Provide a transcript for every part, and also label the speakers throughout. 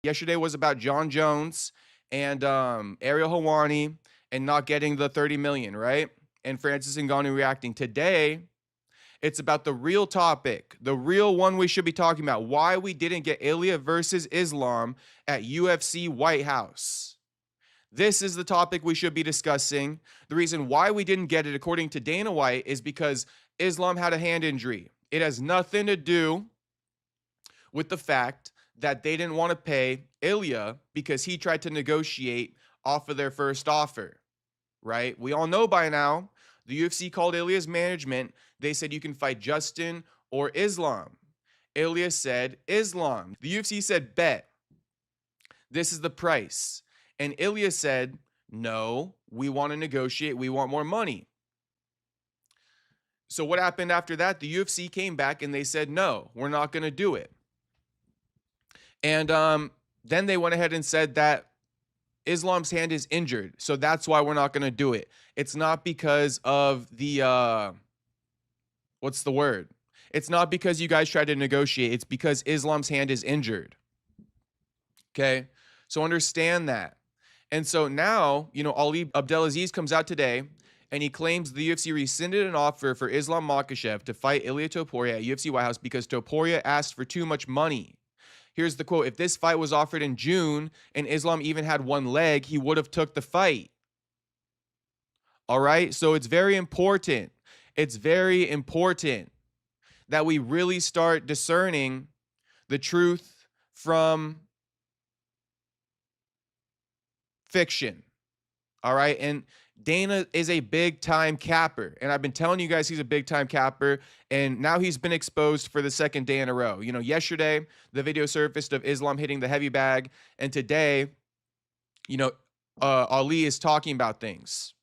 Speaker 1: Yesterday was about John Jones and Ariel Helwani and not getting the 30 million, right? And Francis Ngannou reacting. Today, it's about the real topic, the real one we should be talking about, why we didn't get Ilia versus Islam at UFC White House. This is the topic we should be discussing. The reason why we didn't get it, according to Dana White, is because Islam had a hand injury. It has nothing to do with the fact that they didn't want to pay Ilia because he tried to negotiate off of their first offer, right? We all know by now, the UFC called Ilia's management. They said you can fight Justin or Islam. Ilia said Islam. The UFC said bet. This is the price. And Ilia said, no, we want to negotiate. We want more money. So what happened after that? The UFC came back and they said, no, we're not going to do it. And then they went ahead and said that Islam's hand is injured. So that's why we're not going to do it. It's not because of the, what's the word? It's not because you guys tried to negotiate. It's because Islam's hand is injured. Okay. So understand that. And so now, Ali Abdelaziz comes out today and he claims the UFC rescinded an offer for Islam Makhachev to fight Ilia Topuria at UFC White House because Topuria asked for too much money. Here's the quote. If this fight was offered in June and Islam even had one leg, he would have took the fight. All right. So it's very important. It's very important that we really start discerning the truth from fiction. All right. And Dana is a big time capper. And I've been telling you guys he's a big time capper. And now he's been exposed for the second day in a row. Yesterday, the video surfaced of Islam hitting the heavy bag. And today, Ali is talking about things,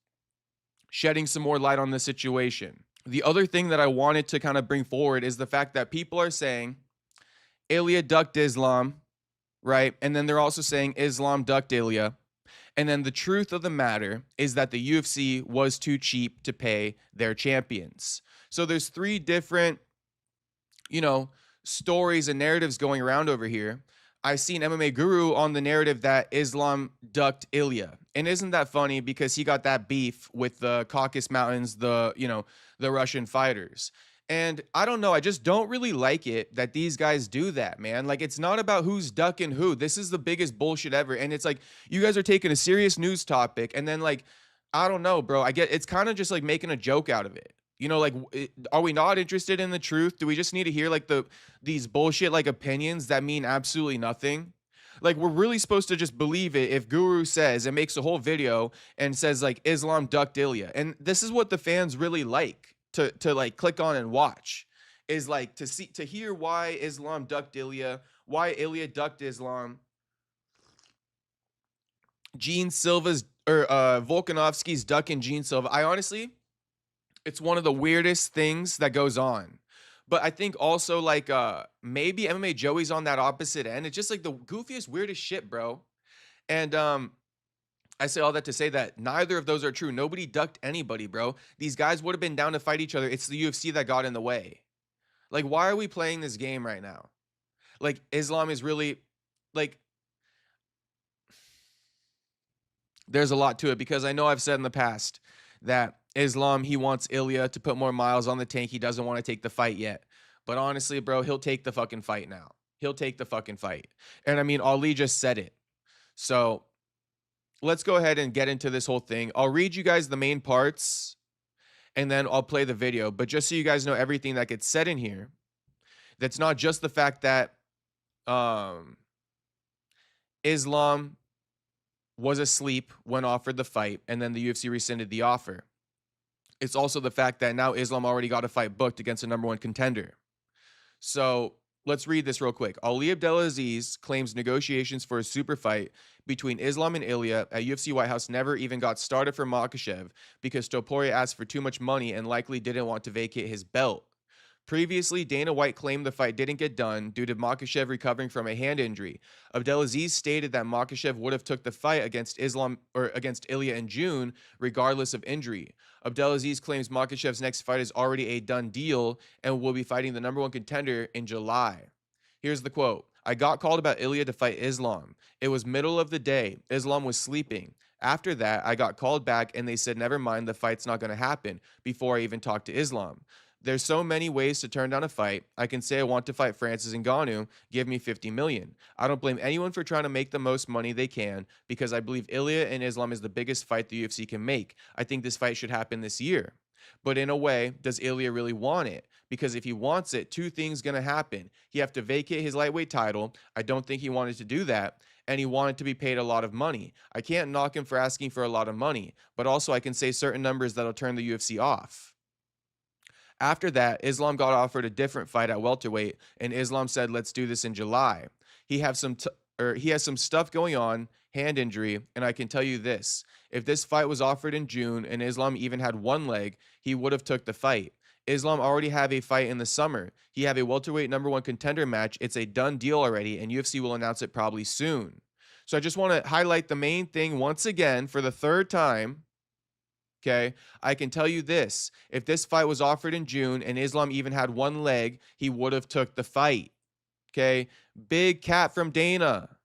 Speaker 1: shedding some more light on the situation. The other thing that I wanted to kind of bring forward is the fact that people are saying Ilia ducked Islam, right? And then they're also saying Islam ducked Ilia. And then the truth of the matter is that the UFC was too cheap to pay their champions. So there's three different, stories and narratives going around over here. I've seen MMA Guru on the narrative that Islam ducked Ilia. And isn't that funny? Because he got that beef with the Caucasus Mountains, the Russian fighters. And I don't know. I just don't really like it that these guys do that, man. Like, it's not about who's ducking who. This is the biggest bullshit ever. And it's like, you guys are taking a serious news topic. And then, like, I don't know, bro. I get it's kind of just like making a joke out of it. Are we not interested in the truth? Do we just need to hear like these bullshit like opinions that mean absolutely nothing? Like, we're really supposed to just believe it if Guru says and makes a whole video and says like Islam ducked Ilia. And this is what the fans really like to like click on and watch, is like to hear why Islam ducked Ilia, why Ilia ducked Islam. Gene Silva's or Volkanovski's ducking Gene Silva. It's one of the weirdest things that goes on. But I think also like maybe MMA Joey's on that opposite end. It's just like the goofiest, weirdest shit, bro. And I say all that to say that neither of those are true. Nobody ducked anybody, bro. These guys would have been down to fight each other. It's the UFC that got in the way. Like, why are we playing this game right now? Like, Islam is really, like, there's a lot to it, because I know I've said in the past that Islam, he wants Ilia to put more miles on the tank. He doesn't want to take the fight yet. But honestly, bro, he'll take the fucking fight now. He'll take the fucking fight. And I mean, Ali just said it. So let's go ahead and get into this whole thing. I'll read you guys the main parts and then I'll play the video. But just so you guys know everything that gets said in here, that's not just the fact that Islam was asleep when offered the fight and then the UFC rescinded the offer. It's also the fact that now Islam already got a fight booked against a #1 contender. So let's read this real quick. Ali Abdelaziz claims negotiations for a super fight between Islam and Ilia at UFC White House never even got started for Makhachev because Topuria asked for too much money and likely didn't want to vacate his belt. Previously, Dana White claimed the fight didn't get done due to Makhachev recovering from a hand injury. Abdelaziz stated that Makhachev would have took the fight against Ilia in June, regardless of injury. Abdelaziz claims Makhachev's next fight is already a done deal and will be fighting the #1 contender in July. Here's the quote. I got called about Ilia to fight Islam. It was middle of the day. Islam was sleeping. After that, I got called back and they said, never mind, the fight's not going to happen before I even talked to Islam. There's so many ways to turn down a fight. I can say I want to fight Francis Ngannou, give me 50 million. I don't blame anyone for trying to make the most money they can because I believe Ilia and Islam is the biggest fight the UFC can make. I think this fight should happen this year. But in a way, does Ilia really want it? Because if he wants it, two things going to happen. He have to vacate his lightweight title. I don't think he wanted to do that. And he wanted to be paid a lot of money. I can't knock him for asking for a lot of money, but also I can say certain numbers that'll turn the UFC off. After that, Islam got offered a different fight at welterweight, and Islam said, "Let's do this in July." He has some stuff going on, hand injury, and I can tell you this: if this fight was offered in June and Islam even had one leg, he would have took the fight. Islam already have a fight in the summer. He have a welterweight #1 contender match. It's a done deal already, and UFC will announce it probably soon. So I just want to highlight the main thing once again for the third time. Okay, I can tell you this: if this fight was offered in June and Islam even had one leg, he would have took the fight. Okay, big cat from Dana.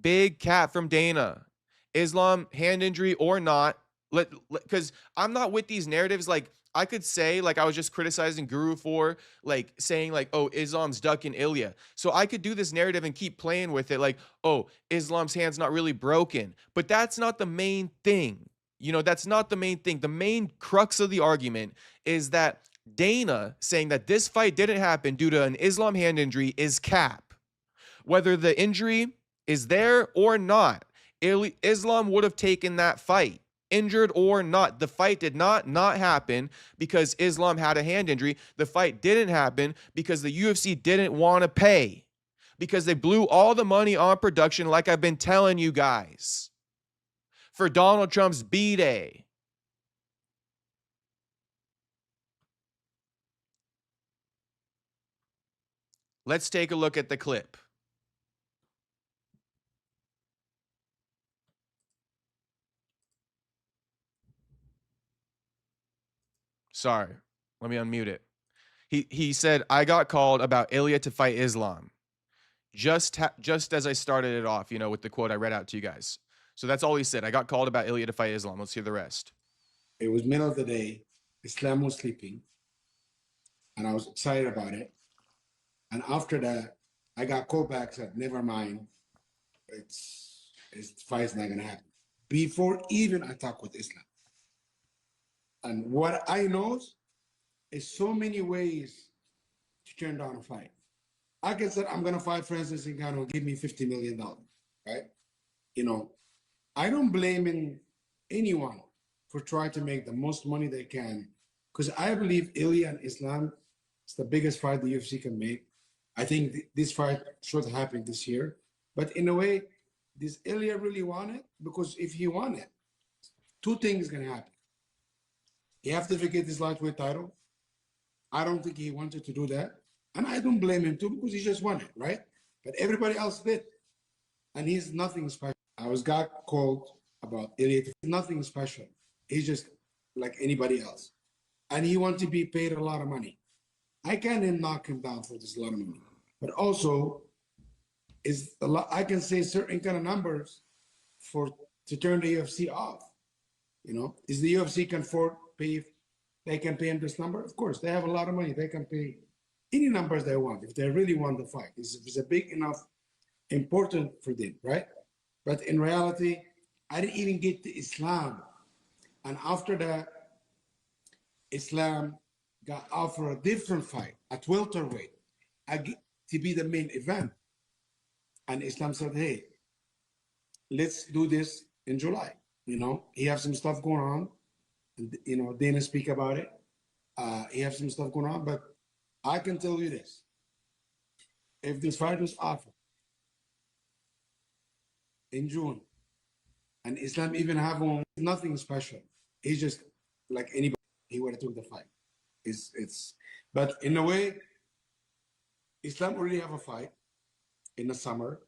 Speaker 1: Big cat from Dana. Islam, hand injury or not, because I'm not with these narratives. Like, I could say, like I was just criticizing Guru for, like saying like, oh, Islam's ducking Ilia. So I could do this narrative and keep playing with it, like, oh, Islam's hand's not really broken. But that's not the main thing. You know, that's not the main thing. The main crux of the argument is that Dana saying that this fight didn't happen due to an Islam hand injury is cap. Whether the injury is there or not, Islam would have taken that fight, injured or not. The fight did not happen because Islam had a hand injury. The fight didn't happen because the UFC didn't want to pay, because they blew all the money on production, like I've been telling you guys, for Donald Trump's B-Day. Let's take a look at the clip. Sorry, let me unmute it. He said, I got called about Ilia to fight Islam. Just as I started it off, you know, with the quote I read out to you guys. So that's all he said. I got called about Ilia to fight Islam. Let's hear the rest.
Speaker 2: It was middle of the day. Islam was sleeping, and I was excited about it. And after that, I got called back, said, never mind. It's fight's not gonna happen. Before even I talk with Islam. And what I know is so many ways to turn down a fight. I can say I'm gonna fight Francis Ngannou, give me $50 million, right? You know, I don't blame anyone for trying to make the most money they can, because I believe Ilia and Islam is the biggest fight the UFC can make. I think this fight should happen this year. But in a way, does Ilia really want it? Because if he won it, two things can happen. He have to vacate his lightweight title. I don't think he wanted to do that. And I don't blame him too, because he just won it, right? But everybody else did. And he's nothing special. I got called about Ilia. Nothing special. He's just like anybody else. And he wants to be paid a lot of money. I can't knock him down for this lot of money. But also, is a lot, I can say certain kind of numbers to turn the UFC off. You know, is the UFC can pay? They can pay him this number? Of course, they have a lot of money. They can pay any numbers they want if they really want the fight. It's a big enough, important for them, right? But in reality, I didn't even get to Islam. And after that, Islam got offered a different fight at welterweight to be the main event. And Islam said, hey, let's do this in July. You know, he has some stuff going on. And, you know, Dana speak about it. He has some stuff going on, but I can tell you this. If this fight was offered in June, and Islam even have nothing special, he's just like anybody, he would have took the fight. But in a way, Islam already have a fight in the summer.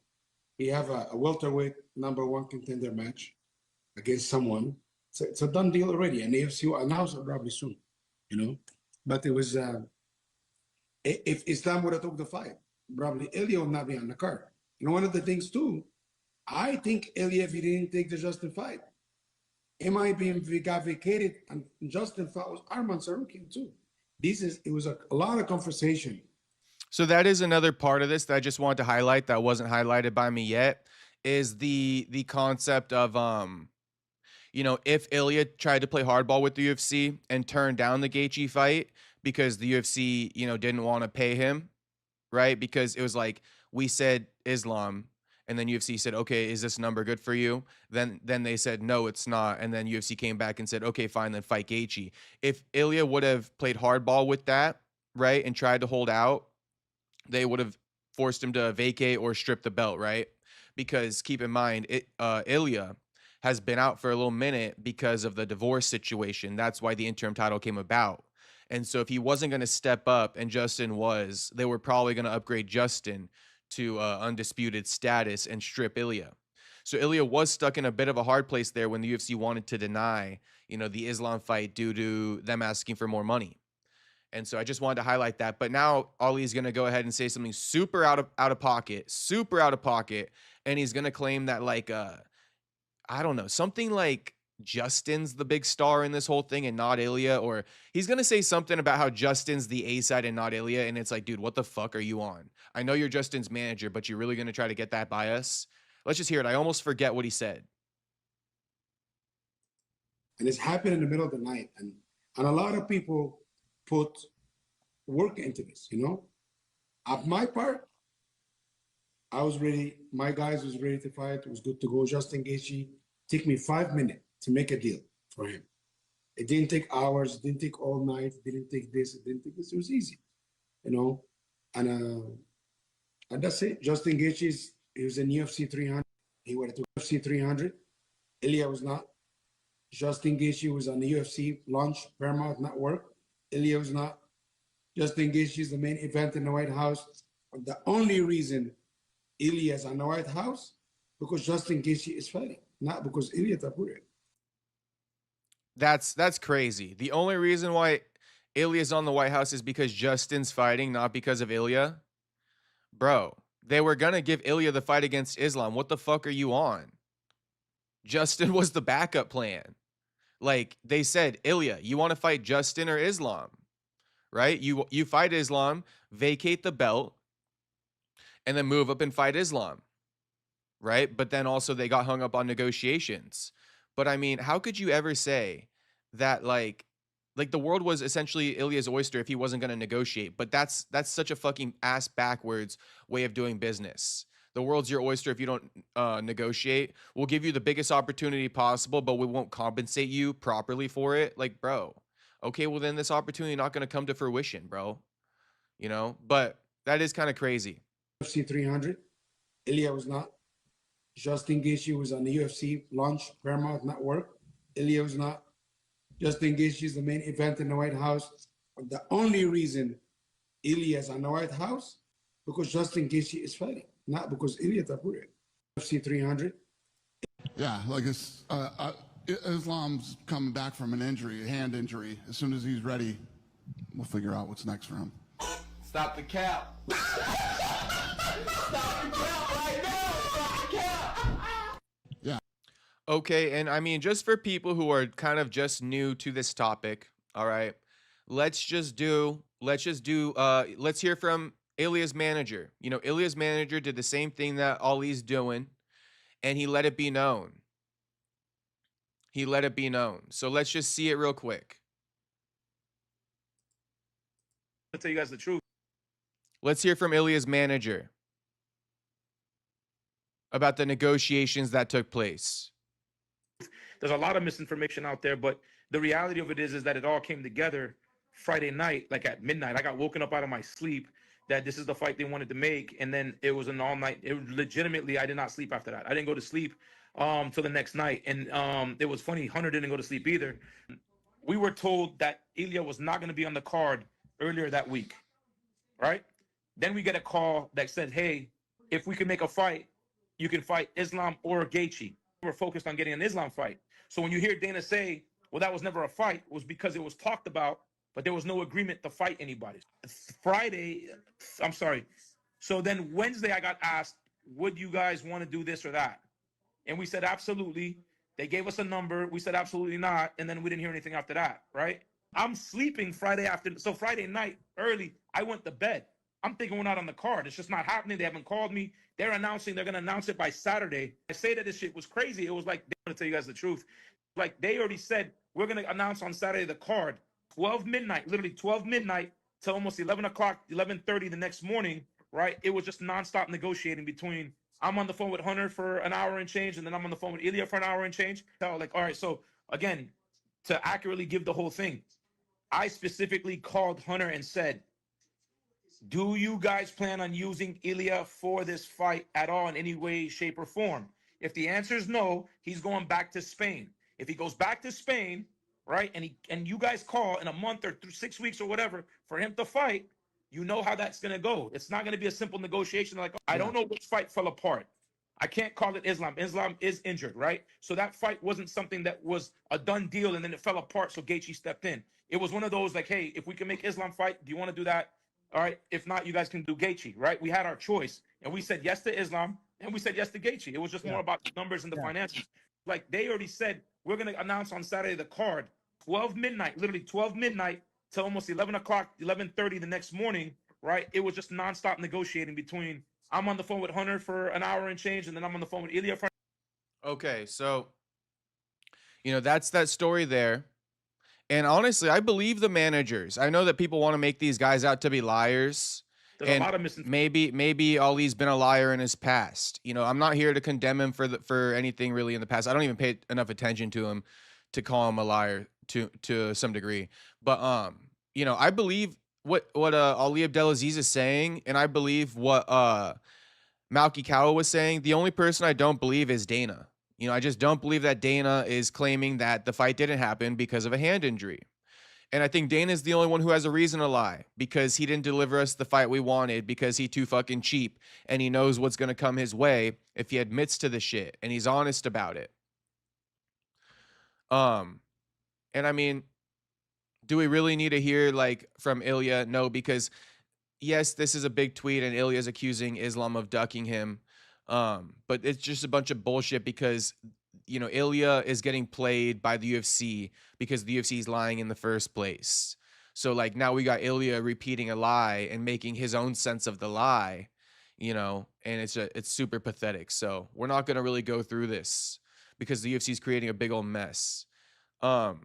Speaker 2: He have a welterweight #1 contender match against someone. So it's a done deal already, and AFC will announce it probably soon, you know. But it was if Islam would have took the fight, probably Ilia will not be on the card. And one of the things too, I think Ilia, if he didn't take the Justin fight, it might be got vacated, and Justin fought was Arman Sarukian too. It was a lot of conversation.
Speaker 1: So that is another part of this that I just wanted to highlight that wasn't highlighted by me yet, is the concept of if Ilia tried to play hardball with the UFC and turned down the Gaethje fight because the UFC, didn't want to pay him, right? Because it was like, we said Islam, and then UFC said, okay, is this number good for you? Then they said, no, it's not. And then UFC came back and said, okay, fine, then fight Gaethje. If Ilia would have played hardball with that, right, and tried to hold out, they would have forced him to vacate or strip the belt, right? Because keep in mind, Ilia has been out for a little minute because of the divorce situation. That's why the interim title came about. And so if he wasn't going to step up and Justin was, they were probably going to upgrade Justin to undisputed status and strip Ilia. So Ilia was stuck in a bit of a hard place there when the UFC wanted to deny, the Islam fight due to them asking for more money. And so I just wanted to highlight that. But now Ali's going to go ahead and say something super out of pocket, and he's going to claim that I don't know, something like Justin's the big star in this whole thing and not Ilia, or he's going to say something about how Justin's the A side and not Ilia. And it's like, dude, what the fuck are you on? I know you're Justin's manager, but you're really going to try to get that by us? Let's just hear it. I almost forget what he said.
Speaker 2: And it's happened in the middle of the night. And a lot of people put work into this, At my part, I was ready. My guys was ready to fight. It was good to go. Justin Gaethje took me 5 minutes to make a deal for him. It didn't take hours. It didn't take all night. It didn't take this. It didn't take this. It was easy, And that's it. Justin Gaethje he was in UFC 300. He went to UFC 300. Ilia was not. Justin Gaethje was on the UFC launch Paramount Network. Ilia was not. Justin Gaethje is the main event in the White House. The only reason Ilia is on the White House because Justin Gaethje is fighting, not because Ilia Topuria.
Speaker 1: That's crazy. The only reason why Ilia's on the White House is because Justin's fighting, not because of Ilia. Bro, they were gonna give Ilia the fight against Islam. What the fuck are you on? Justin was the backup plan. Like they said, Ilia, you want to fight Justin or Islam? Right? You fight Islam, vacate the belt, and then move up and fight Islam. Right? But then also they got hung up on negotiations. But I mean, how could you ever say that like the world was essentially Ilia's oyster if he wasn't going to negotiate? But that's such a fucking ass backwards way of doing business. The world's your oyster if you don't negotiate. We'll give you the biggest opportunity possible, but we won't compensate you properly for it. Like, bro, okay, well then this opportunity not going to come to fruition, bro. But that is kind of crazy.
Speaker 2: UFC 300, Ilia was not. Justin Gaethje was on the UFC launch Paramount Network. Ilia was not. Justin Gaethje is the main event in the White House. The only reason Ilia is on the White House because Justin Gaethje is fighting, not because Ilia Topuria. UFC 300.
Speaker 3: Yeah, like Islam's coming back from an injury, a hand injury. As soon as he's ready, we'll figure out what's next for him.
Speaker 4: Stop the cap. Stop the cap right now. Stop the cap.
Speaker 3: Yeah.
Speaker 1: Okay, and I mean, just for people who are kind of just new to this topic, all right, let's hear from Ilia's manager. Ilia's manager did the same thing that Ali's doing, and he let it be known. So let's just see it real quick.
Speaker 5: I'll tell you guys the truth.
Speaker 1: Let's hear from Ilia's manager about the negotiations that took place.
Speaker 5: There's a lot of misinformation out there, but the reality of it is that it all came together Friday night, like at midnight. I got woken up out of my sleep that this is the fight they wanted to make, and then it was an all night. Legitimately, I did not sleep after that. I didn't go to sleep till the next night, and it was funny. Hunter didn't go to sleep either. We were told that Ilia was not going to be on the card earlier that week, right? Then we get a call that said, hey, if we can make a fight, you can fight Islam or Gaethje. We're focused on getting an Islam fight. So when you hear Dana say, well, that was never a fight, it was because it was talked about, but there was no agreement to fight anybody. So then Wednesday, I got asked, would you guys want to do this or that? And we said, absolutely. They gave us a number. We said, absolutely not. And then we didn't hear anything after that, right? I'm sleeping Friday afternoon. So Friday night, early, I went to bed. I'm thinking we're not on the card. It's just not happening. They haven't called me. They're announcing they're going to announce it by Saturday. I say that this shit was crazy. It was like, I'm going to tell you guys the truth. Like, they already said, we're going to announce on Saturday the card. 12 midnight, literally 12 midnight till almost 11 o'clock, 11:30 the next morning, right? It was just nonstop negotiating between, I'm on the phone with Hunter for an hour and change, and then I'm on the phone with Ilia for an hour and change. So like, all right, so again, to accurately give the whole thing, I specifically called Hunter and said, do you guys plan on using Ilia for this fight at all in any way, shape, or form? If the answer is no, he's going back to Spain. If he goes back to Spain, right, and you guys call in a month or 6 weeks or whatever for him to fight, you know how that's going to go. It's not going to be a simple negotiation like, I don't know which fight fell apart. I can't call it Islam. Islam is injured, right? So that fight wasn't something that was a done deal and then it fell apart, so Gaethje stepped in. It was one of those like, hey, if we can make Islam fight, do you want to do that? All right. If not, you guys can do Gaethje, right? We had our choice, and we said yes to Islam, and we said yes to Gaethje. It was just more about the numbers and the finances. Like, they already said, we're going to announce on Saturday the card, 12 midnight, literally 12 midnight till almost 11 o'clock, 11:30 the next morning, right? It was just nonstop negotiating between, I'm on the phone with Hunter for an hour and change, and then I'm on the phone with Ilia for.
Speaker 1: Okay, so that's that story there. And honestly, I believe the managers. I know that people want to make these guys out to be liars.
Speaker 5: There's a lot of misinformation.
Speaker 1: Maybe Ali's been a liar in his past. I'm not here to condemn him for anything really in the past. I don't even pay enough attention to him to call him a liar to some degree. But I believe what Ali Abdelaziz is saying, and I believe what Makhachev was saying. The only person I don't believe is Dana. I just don't believe that Dana is claiming that the fight didn't happen because of a hand injury. And I think Dana's the only one who has a reason to lie, because he didn't deliver us the fight we wanted, because he's too fucking cheap and he knows what's going to come his way if he admits to the shit and he's honest about it. And I mean, do we really need to hear from Ilia? No, because yes, this is a big tweet and Ilya's accusing Islam of ducking him. But it's just a bunch of bullshit because, Ilia is getting played by the UFC because the UFC is lying in the first place. So now we got Ilia repeating a lie and making his own sense of the lie, and it's super pathetic. So we're not going to really go through this because the UFC is creating a big old mess. And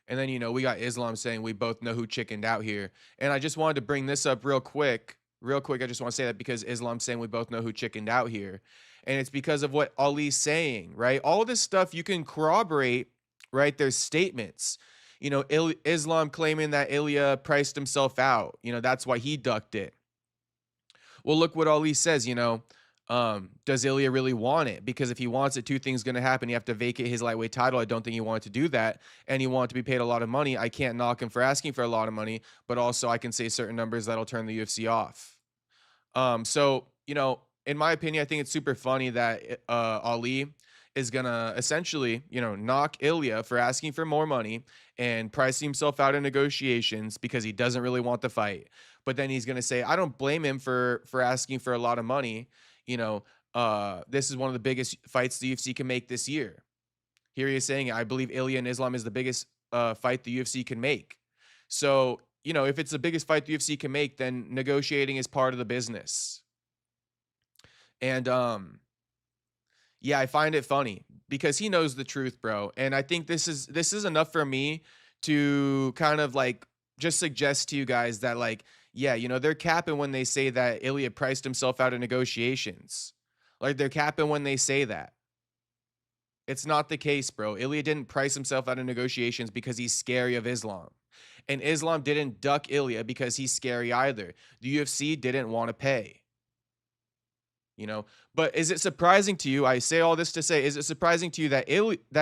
Speaker 1: then, we got Islam saying we both know who chickened out here. And I just wanted to bring this up real quick. I just want to say that because Islam's saying we both know who chickened out here. And it's because of what Ali's saying, right? All this stuff you can corroborate, right? There's statements. Islam claiming that Ilia priced himself out. That's why he ducked it. Well, look what Ali says, does Ilia really want it? Because if he wants it, two things going to happen. You have to vacate his lightweight title. I don't think he wanted to do that. And he wanted to be paid a lot of money. I can't knock him for asking for a lot of money, but also I can say certain numbers that'll turn the UFC off. So, in my opinion, I think it's super funny that Ali is going to essentially, knock Ilia for asking for more money and pricing himself out in negotiations because he doesn't really want the fight. But then he's going to say, I don't blame him for asking for a lot of money. This is one of the biggest fights the UFC can make this year. Here he is saying, I believe Ilia and Islam is the biggest fight the UFC can make. So, if it's the biggest fight the UFC can make, then negotiating is part of the business. And, yeah, I find it funny because he knows the truth, bro. And I think this is enough for me to kind of just suggest to you guys that yeah, they're capping when they say that Ilia priced himself out of negotiations. They're capping when they say that. It's not the case, bro. Ilia didn't price himself out of negotiations because he's scary of Islam. And Islam didn't duck Ilia because he's scary either. The UFC didn't want to pay. But is it surprising to you? I say all this to say, is it surprising to you that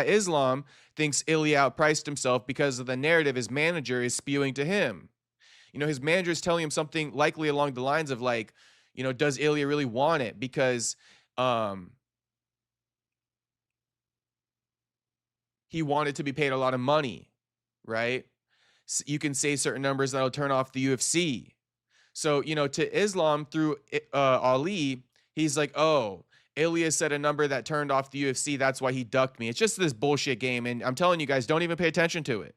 Speaker 1: Islam thinks Ilia outpriced himself because of the narrative his manager is spewing to him? His manager is telling him something likely along the lines of does Ilia really want it? Because he wanted to be paid a lot of money, right? So you can say certain numbers that'll turn off the UFC. So, to Islam through Ali, he's like, oh, Ilia said a number that turned off the UFC. That's why he ducked me. It's just this bullshit game. And I'm telling you guys, don't even pay attention to it.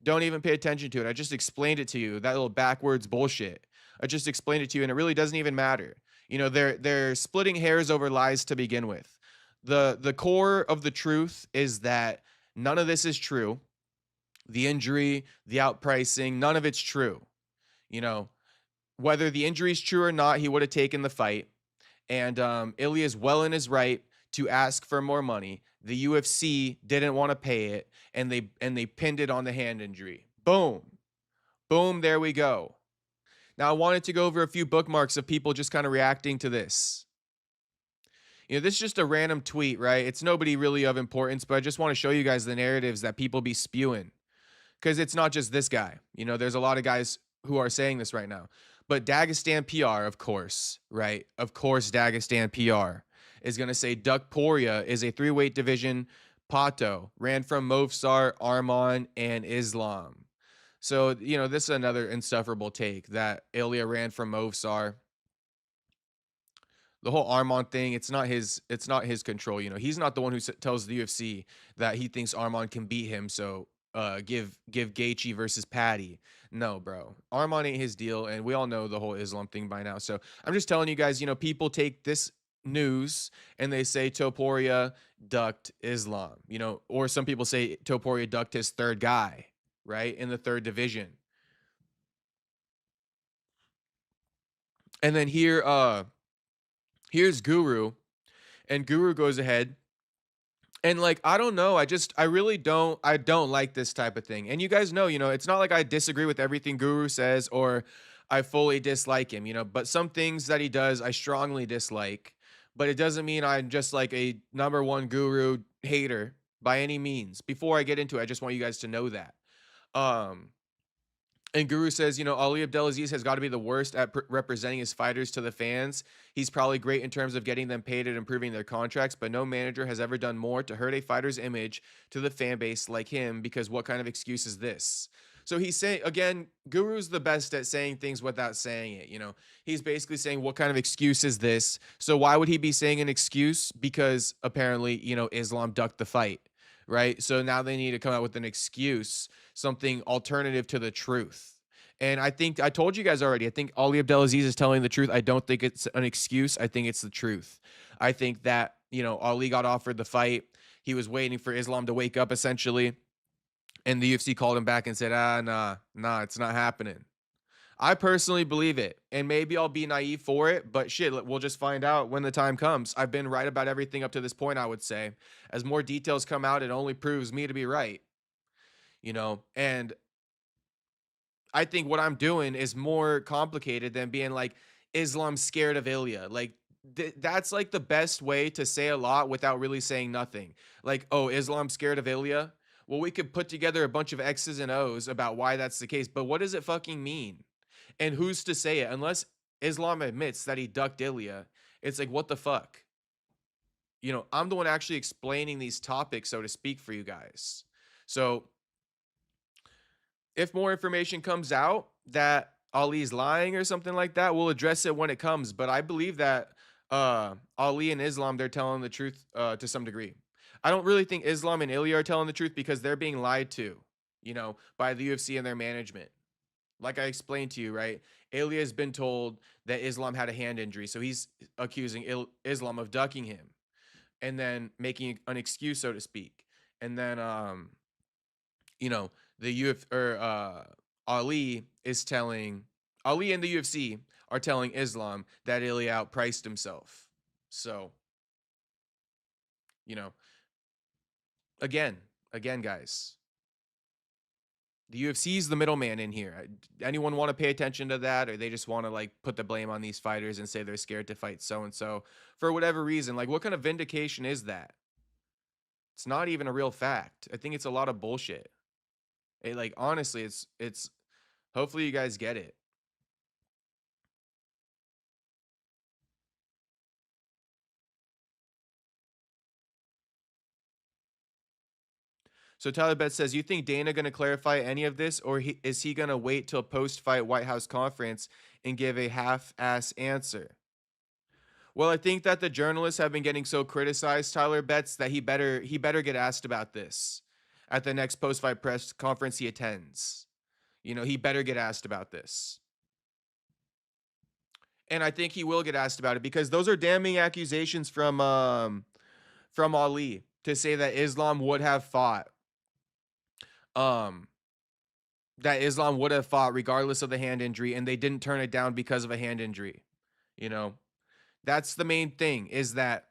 Speaker 1: Don't even pay attention to it. I just explained it to you. That little backwards bullshit. I just explained it to you, and it really doesn't even matter. They're splitting hairs over lies to begin with. The core of the truth is that none of this is true. The injury, the outpricing, none of it's true. You know, whether the injury is true or not, he would have taken the fight. And Ilia is well in his right to ask for more money. The UFC didn't want to pay it, and they pinned it on the hand injury. Boom. Boom, there we go. Now I wanted to go over a few bookmarks of people just kind of reacting to this. This is just a random tweet, right? It's nobody really of importance, but I just want to show you guys the narratives that people be spewing. Because it's not just this guy. There's a lot of guys who are saying this right now. But Dagestan PR, of course, right? Of course, Dagestan PR is going to say Topuria is a 3-weight division Pato, ran from Movsar, Arman, and Islam. So, this is another insufferable take that Ilia ran from Movsar. The whole Arman thing, it's not his control. He's not the one who tells the UFC that he thinks Arman can beat him. So give Gaethje versus Patty. No, bro. Arman ain't his deal, and we all know the whole Islam thing by now. So I'm just telling you guys, people take this news and they say Topuria ducked Islam, or some people say Topuria ducked his third guy, right, in the third division. And then here's Guru, and Guru goes ahead. And I don't know, I don't like this type of thing. And you guys know, it's not like I disagree with everything Guru says or I fully dislike him, but some things that he does I strongly dislike. But it doesn't mean I'm just like a number one Guru hater by any means. Before I get into it, I just want you guys to know that. And Guru says, Ali Abdelaziz has got to be the worst at representing his fighters to the fans. He's probably great in terms of getting them paid and improving their contracts, but no manager has ever done more to hurt a fighter's image to the fan base like him, because what kind of excuse is this? So he's saying, again, Guru's the best at saying things without saying it. He's basically saying, what kind of excuse is this? So why would he be saying an excuse? Because apparently, Islam ducked the fight, right? So now they need to come out with an excuse, something alternative to the truth. And I think I told you guys already, I think Ali Abdelaziz is telling the truth. I don't think it's an excuse. I think it's the truth. I think that, Ali got offered the fight. He was waiting for Islam to wake up, essentially. And the UFC called him back and said, nah, it's not happening. I personally believe it. And maybe I'll be naive for it, but shit, we'll just find out when the time comes. I've been right about everything up to this point, I would say. As more details come out, it only proves me to be right. And I think what I'm doing is more complicated than being like, Islam's scared of Ilia. Like, that's like the best way to say a lot without really saying nothing. Like, oh, Islam's scared of Ilia? Well, we could put together a bunch of X's and O's about why that's the case, but what does it fucking mean? And who's to say it? Unless Islam admits that he ducked Ilia, it's like, what the fuck? I'm the one actually explaining these topics, so to speak, for you guys. So if more information comes out that Ali's lying or something like that, we'll address it when it comes. But I believe that Ali and Islam, they're telling the truth to some degree. I don't really think Islam and Ilia are telling the truth because they're being lied to, by the UFC and their management. Like I explained to you, right? Ilia has been told that Islam had a hand injury, so he's accusing Islam of ducking him and then making an excuse, so to speak. And then, the Ali and the UFC are telling Islam that Ilia outpriced himself. So, again, guys, the UFC is the middleman in here. Anyone want to pay attention to that, or they just want to put the blame on these fighters and say they're scared to fight so and so for whatever reason? What kind of vindication is that? It's not even a real fact. I think it's a lot of bullshit. Honestly, it's hopefully you guys get it. So Tyler Betts says, you think Dana going to clarify any of this, or is he going to wait till post-fight White House conference and give a half-ass answer? Well, I think that the journalists have been getting so criticized, Tyler Betts, that he better get asked about this at the next post-fight press conference he attends. You know, he better get asked about this. And I think he will get asked about it, because those are damning accusations from Ali to say that Islam would have fought. That Islam would have fought regardless of the hand injury, and they didn't turn it down because of a hand injury. You know, that's the main thing, is that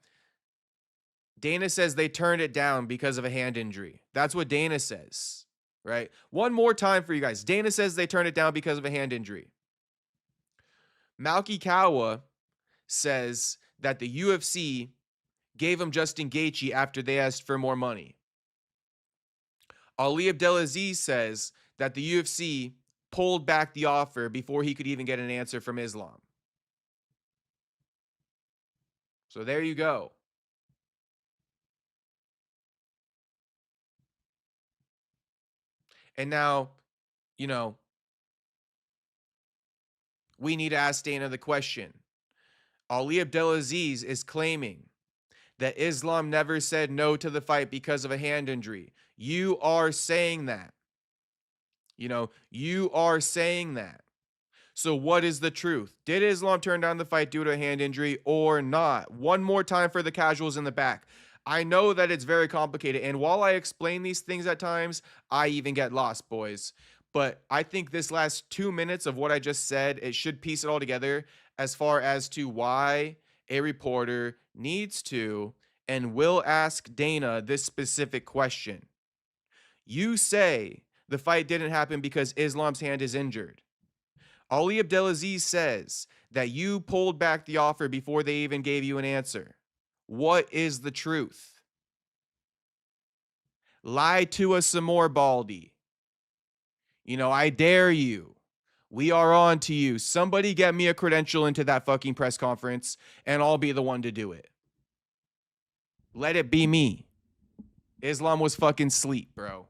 Speaker 1: Dana says they turned it down because of a hand injury. That's what Dana says, right? One more time for you guys. Dana says they turned it down because of a hand injury. Malky Kawa says that the UFC gave him Justin Gaethje after they asked for more money. Ali Abdelaziz says that the UFC pulled back the offer before he could even get an answer from Islam. So there you go. And now, you know, we need to ask Dana the question. Ali Abdelaziz is claiming that Islam never said no to the fight because of a hand injury. You are saying that. You know, you are saying that. So what is the truth? Did Islam turn down the fight due to a hand injury or not? One more time for the casuals in the back. I know that it's very complicated, and while I explain these things at times, I even get lost, boys. But I think this last 2 minutes of what I just said, it should piece it all together as far as to why a reporter needs to and will ask Dana this specific question. You say the fight didn't happen because Islam's hand is injured. Ali Abdelaziz says that you pulled back the offer before they even gave you an answer. What is the truth? Lie to us some more, Baldy. You know, I dare you. We are on to you. Somebody get me a credential into that fucking press conference, and I'll be the one to do it. Let it be me. Islam was fucking sleep, bro.